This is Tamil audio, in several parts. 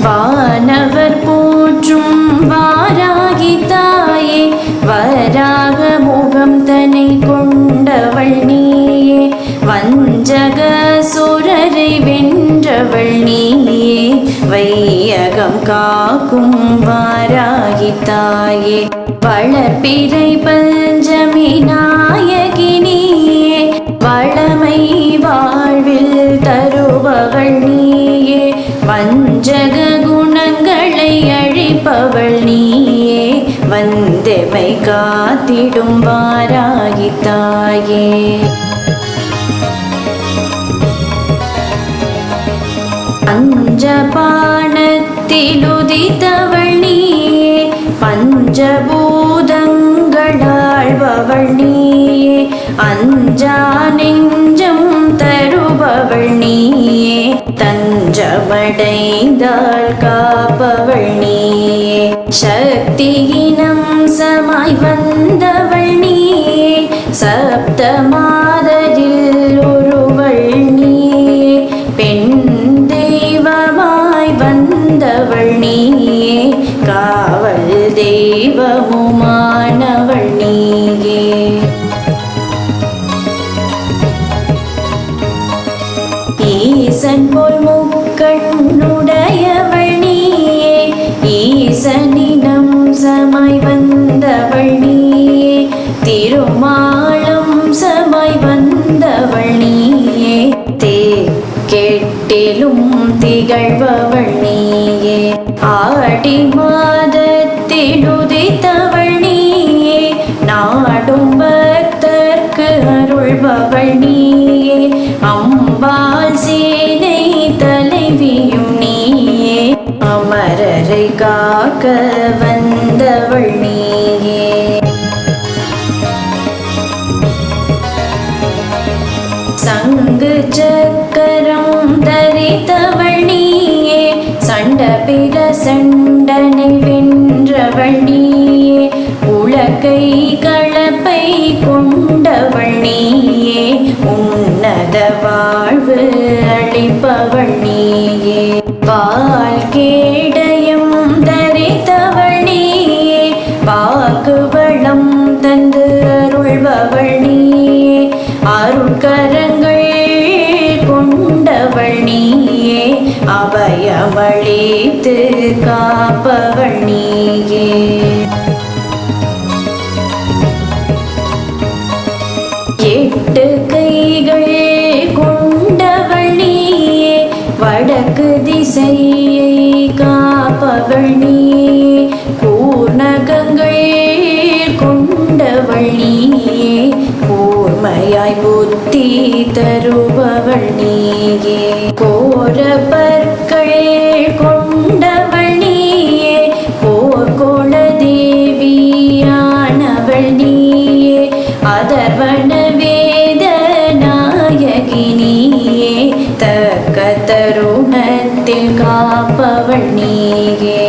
வானவர் போற்றும் வாராகி தாயே, வராக முகம் தன்னை கொண்டவள் நீயே, வஞ்சக சுரரை வென்றவள் நீயே, வையகம் காக்கும் வாராகி தாயே, வளர்பிறை பஞ்சமி நாயகி நீயே, வளமை வாழ்வில் தருபவள் நீயே, வஞ்சக குணங்களை அழிப்பவள் நீயே, வந்தெமை காத்திடும் வாராகி தாயே. பஞ்சபாணத்தில் உதித்தவள் நீயே, பஞ்சபூதங்கள் ஆள்பவள் நீயே, அஞ்சா நெஞ்சம் தருபவள் நீயே, தஞ்சமடைந்தாள் காப்பவள் நீயே, சக்தியினம் சமாய் வந்தவள் நீயே, சப்த மாதரில் ஒருவள் நீயே, பெண் தெய்வமாய் வந்தவள் நீயே, காவல் தெய்வமுமானவள் நீயே. ஈசன் போல் முக்கண்ணுடையவள் நீயே, ஈசனிடம் சமாய் வந்தவள் நீயே, திருமாலும் சமாய் வந்தவள் நீயே, கெட்டிலும் திகழ்பவள் நீயே, ஆடி மாதத்தில் உதித்தவள் நீயே, நாடும் பக்தர்க்கு அருள்பவள் நீயே, அம்பாள் சேனை தலைவியும் நீயே, அமரரை காக்க வந்தவள் நீயே. சங்கு சக்கரம் தரித்தவள் நீயே, சண்டபிர சண்டனை வென்றவள் நீயே, உலகை களப்பை கொண்டவள் நீயே, உன்னத வாழ்வு அளிப்பவள் நீயே, பால் கேடயம் தரித்தவள் நீயே, வாக்குவளம் தந்து அருள்பவள் நீயே, அருட்கரங்கள் கொண்டவள் நீயே, அபயமளித்து காப்பவள் நீயே. எட்டு கைகள் கொண்டவள் நீயே, வடக்கு திசையை காப்பவள் நீயே, கூர்நகங்கள் கொண்டவள் நீயே, கூர்மையாய் புத்தி தருபவள் நீயே, கோர பற்கள் கொண்டவள் நீயே, போர்கோள தேவியானவள் நீயே, அதர்வண வேத நாயகி நீயே, தக்க தருணத்தில் காப்பவள் நீயே.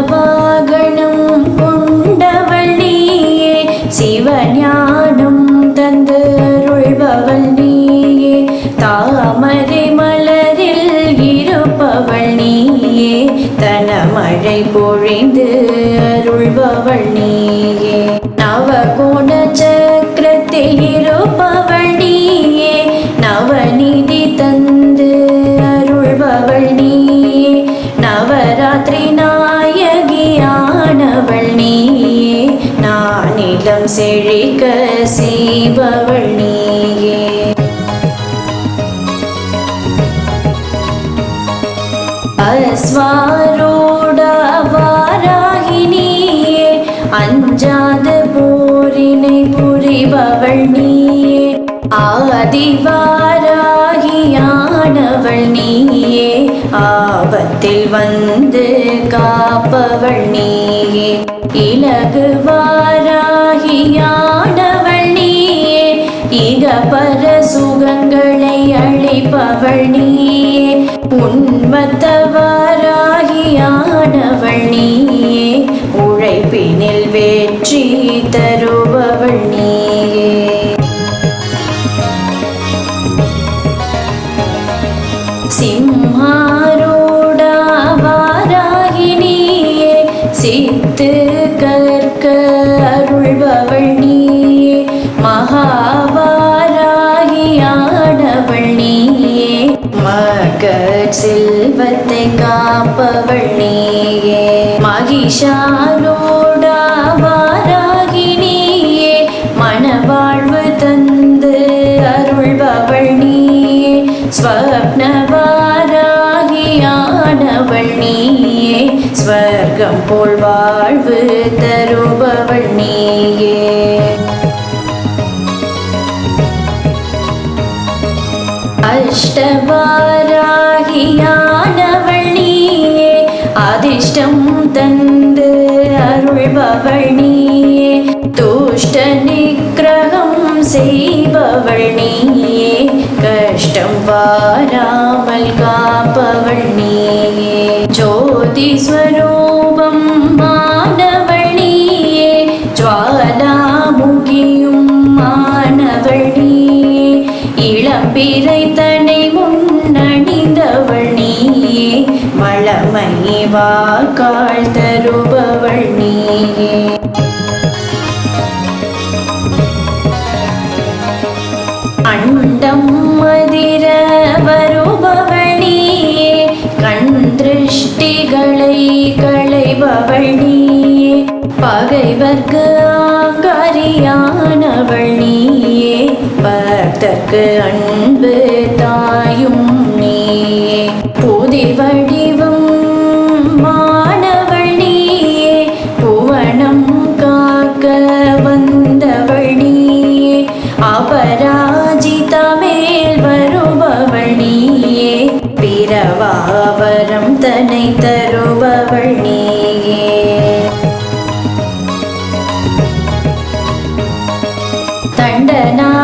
சிங்கவாகனம் கொண்டவள் நீயே, சிவஞானம் தந்து அருள்பவள் நீயே, தாமரை மலரில் இருப்பவள் நீயே, தனமழை பொழிந்து அருள்பவள் நீயே, நவகோண சக்கரத்தில் இருப்பவள் நீயே, நவநிதி தந்து அருள்பவள் நீயே, நவராத்திரி நாயகியானவள் நீயே, நானிலம் செழிக்க செய்பவள் நீயே. அஸ்வாரூட வாராகி நீயே, அஞ்சாத போரினை புரிபவள் நீயே, ஆதிவாராகியானவள் நீயே, ஆபத்தில் வந்து காப்பவள் நீயே, இலகு வாராகியானவள் நீயே, இகபர சுகங்களை அளிப்பவள் நீயே, உன்மத்தவாராகியானவள் நீயே, உழைப்பினில் வெற்றி தருபவள் நீயே. மகிஷாலோடா வாராகினியே மனவாழ்வு தந்து அருள்பவள் நீயே ஸ்வப்னவாராகியானவள் நீயே ஸ்வர்க்கம் போல் வாழ்வு தருபவள் நீயே அஷ்டவாராகியானவள் நீயே அதிர்ஷ்டம் தந்து அருள்பவள் நீயே துஷ்ட நிக்கிரகம் செய்பவள் நீயே கஷ்டம் வாராமல் காப்பவள் நீயே ஜோதி ஸ்வரூபம் மாணவள் நீயே ஜுவாலாமுகியும் மாணவள் நீயே இளம்பிறை தனை முன்னணிந்தவள் நீயே வளமை வாக்காள் தருபவள் நீயே அண்டம் மதிர வருபவள் நீயே கண் திருஷ்டிகளை களைபவள் நீயே பகைவர்க்கு ஆகாரியானவள் நீயே பக்தர்க்கு அன்பு தாயும் நீயே புதிர் வடிவம் மாணவள் நீயே புவனம் காக்க வந்தவள் நீயே அபராஜித மேல் வருபவள் நீயே பிறவாவரம் தன்னை தருபவள் நீயே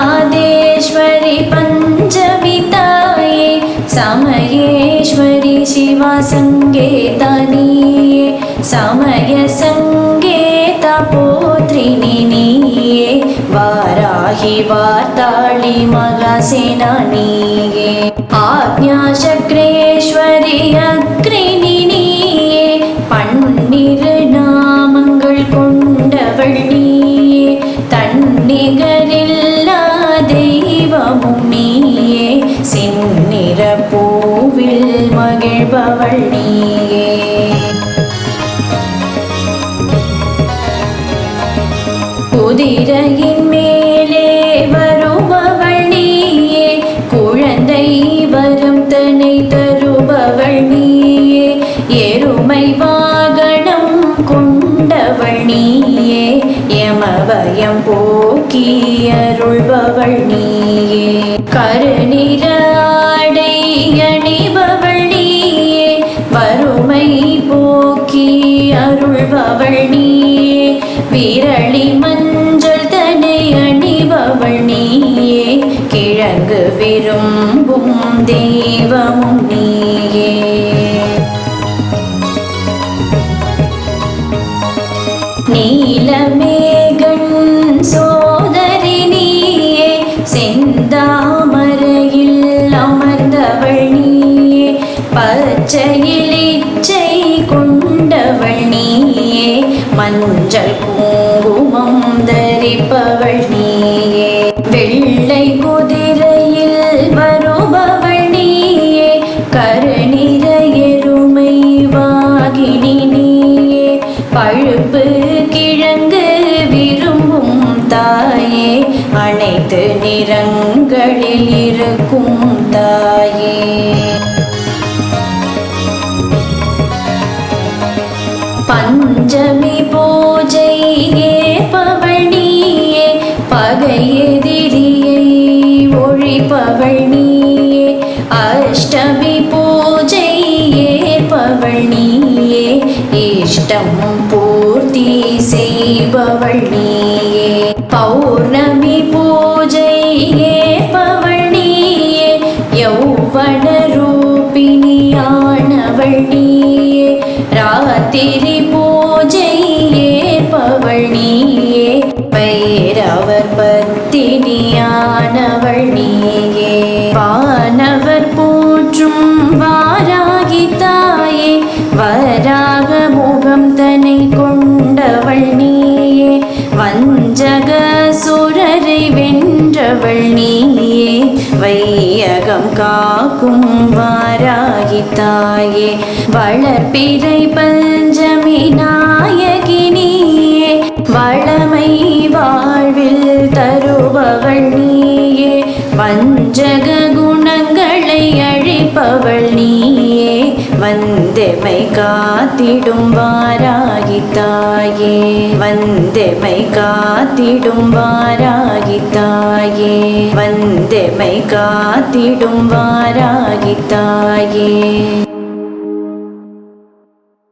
தண்டநாதேஸ்வரி பஞ்சமி தாயே சமயேஸ்வரி சிவா சங்கேதா நீயே சமய சங்கேதா போத்ரினி நீயே வாராகி வார்த்தாளி மகாசேனா நீயே ஆக்ஞாசக்ரேஸ்வரி அக்ரினி நீயே பன்னிரு நாமங்கள் கொண்டவள் நீயே தன்னிகரில்லா தெய்வமும் நீயே சின்னிற பூவில் மகிழ்பவள் நீயே குதிரையின் மேலே வருபவள் நீயே குழந்தை வரம் தன்னை தருபவள் நீயே எருமை வாகனம் கொண்டவள் நீயே யமபயம் போக்கி அருள்பவள் நீயே கருநிற ஆடை அணிபவள் நீயே வறுமை போக்கி அருள்பவள் நீயே விரளி மஞ்சள் தன்னை அணிபவள் நீயே கிழங்கு விரும்பும் தெய்வமும் நீயே நீலமேகன் சோதரி நீயே செந்தாமரையில் அமர்ந்தவள் நீயே பச்சையில் இச்சை கொண்டவள் நீயே மஞ்சள் குங்குமம் தரிப்பவள் நீயே வெள்ளை குதிரையில் வருபவள் நீயே கருநிற எருமை வாகினி நீயே பழுப்பு கிழங்கு விரும்பும் தாயே அனைத்து நிறங்களில் இருக்கும் தாயே பஞ்சமி பூஜை ஏற்பவள் நீயே பகை எதிரியை ஒழிப்பவள் நீயே அஷ்டமி பூஜை ஏற்பவள் நீயே இஷ்டம் பூர்த்தி செய்பவள் நீயே பௌர்ணமி பூஜை ஏற்பவள் நீயே யௌவன ரூபிணியானவள் நீயே ராத்திரி பூஜை ஏற்பவள் நீயே பைரவர் பத்தினியானவள் நீயே வானவர் போற்றும் வாராகி தாயே வராக முகம் தன்னை கொண்டவள் நீயே வஞ்சக சுரரை வென்றவள் நீயே வையகம் காக்கும் வாராகி தாயே வளர்ப்பிறை பஞ்சமி நாயகி காத்திடும் வாராகி தாயே, வந்தெமை காத்திடும் வாராகி தாயே, வந்தெமை காத்திடும் வாராகி தாயே.